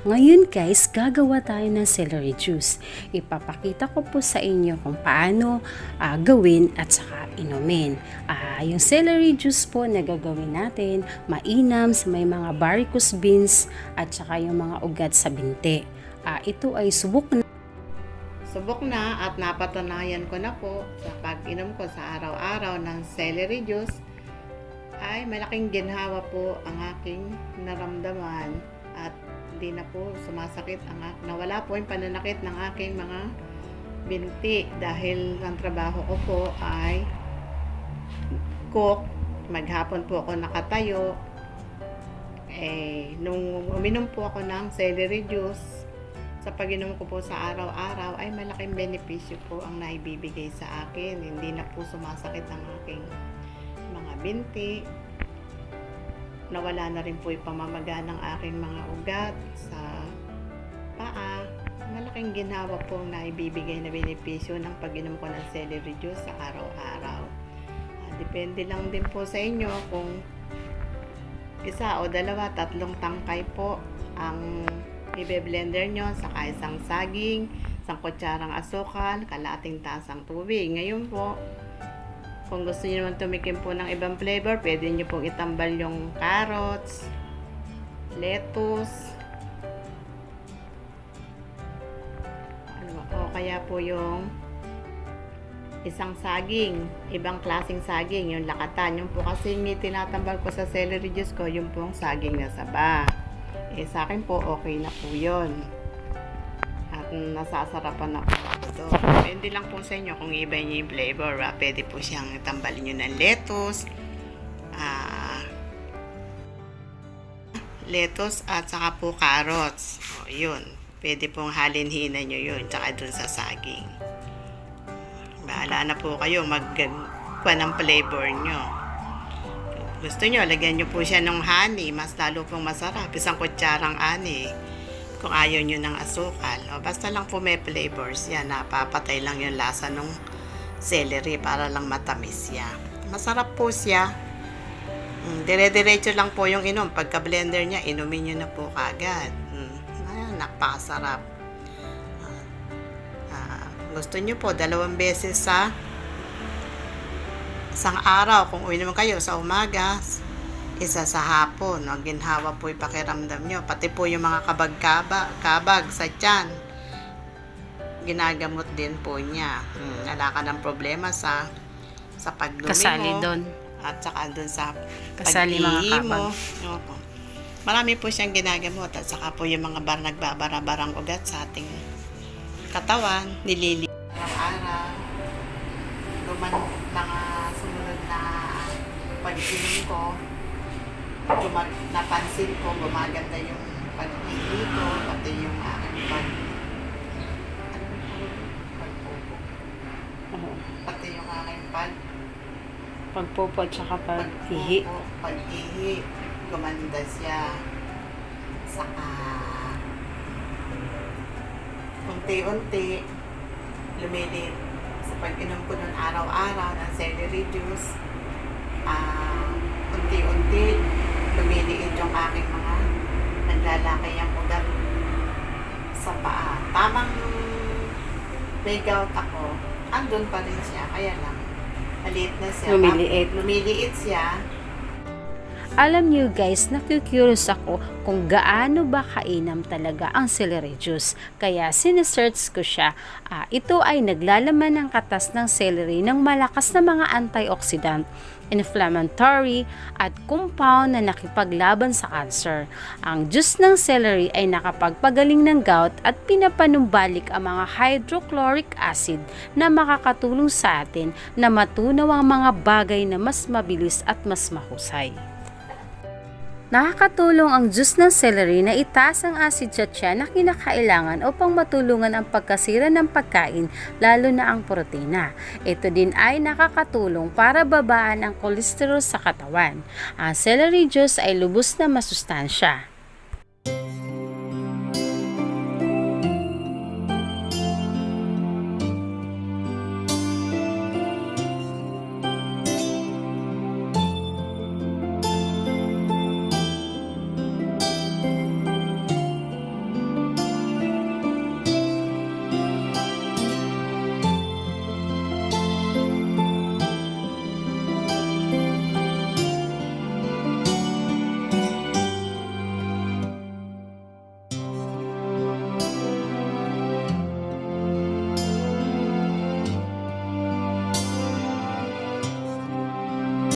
Ngayon guys, gagawa tayo ng celery juice. Ipapakita ko po sa inyo kung paano gawin at saka inumin. Yung celery juice po na gagawin natin, mainam sa may mga varicose veins at saka yung mga ugat sa binti. Ito ay subok na at napatunayan ko na po sa pag-inom ko sa araw-araw ng celery juice ay malaking ginhawa po ang aking naramdaman at hindi na po sumasakit nawala po yung pananakit ng aking mga binti dahil ang trabaho ko po ay cook, maghapon po ako nakatayo. Nung uminom po ako ng celery juice, sa pag-inom ko po sa araw-araw ay malaking benepisyo po ang naibibigay sa akin. Hindi na po sumasakit ang aking mga binti. Nawala na rin po yung pamamaga ng aking mga ugat sa paa. Malaking ginhawa po ang naibibigay na benepisyo ng pag-inom ko ng celery juice sa araw-araw. Depende lang din po sa inyo kung isa o dalawa, tatlong tangkay po ang i-blender nyo, saka isang saging, isang kutsarang asukal, kalating tasang tubig. Ngayon po, kung gusto niyo naman tumikim po ng ibang flavor, pwede niyo pong itambal yung carrots, lettuce, o kaya po yung isang saging, ibang klaseng saging, yung lakatan. Yung po kasi may tinatambal ko sa celery juice ko, yung pong saging na saba. Sa akin po, okay na po yun. At nasasarapan na po ako doon. Depende lang po sa inyo kung iba niyo yung flavor. Pwede po siyang tambalin nyo ng lettuce at saka po carrots. Yun. Pwede pong halinhinan nyo yun. Tsaka dun sa saging. Bahala na po kayo magkuha ng flavor nyo. Gusto nyo, lagyan nyo po siya ng honey, mas lalo pong masarap. Isang kutsarang honey, kung ayaw nyo ng asukal. Basta lang po may flavors yan, napapatay lang yung lasa ng celery para lang matamis siya. Masarap po siya. Dire-diretso lang po yung inom. Pagka blender niya, inumin nyo na po kagad. Napakasarap. Gusto nyo po, 2 beses sa isang araw, kung uminom kayo sa umaga, isa sa hapon, ginhawa po yung pakiramdam nyo, pati po yung mga kabag sa tiyan, ginagamot din po niya. Wala ka ng problema sa pagdumi kasali mo doon at saka doon sa kasali mga kabag. Marami po siyang ginagamot at saka po yung mga nagbabara-barang ugat sa ating katawan, nilili araw-araw. Mga sumunod na pag-inom ko, napansin ko gumaganda yung pag-ihi ko, pati yung aking pagpupo. Pati yung aking Pagpupo at saka pag-ihi. Pag-ihi, gumanda siya. Saka unti-unti lumilit. Sa pag-inom ko nun araw-araw ng celery juice, unti-unti lumiliit yung aking mga naglalaki ang ugat sa paa. Tamang may gout ako, andun pa rin siya, kaya lang maliit na siya. Lumiliit siya. Alam niyo guys, naku-curious ako kung gaano ba kainam talaga ang celery juice. Kaya sinesearch ko siya. Ito ay naglalaman ng katas ng celery ng malakas na mga antioxidant, inflammatory at compound na nakipaglaban sa cancer. Ang juice ng celery ay nakapagpagaling ng gout at pinapanumbalik ang mga hydrochloric acid na makakatulong sa atin na matunaw ang mga bagay na mas mabilis at mas mahusay. Nakakatulong ang juice ng celery na itaas ang acid sa tiyan na kinakailangan upang matulungan ang pagkasira ng pagkain, lalo na ang protina. Ito din ay nakakatulong para babaan ang kolesterol sa katawan. Ang celery juice ay lubos na masustansya.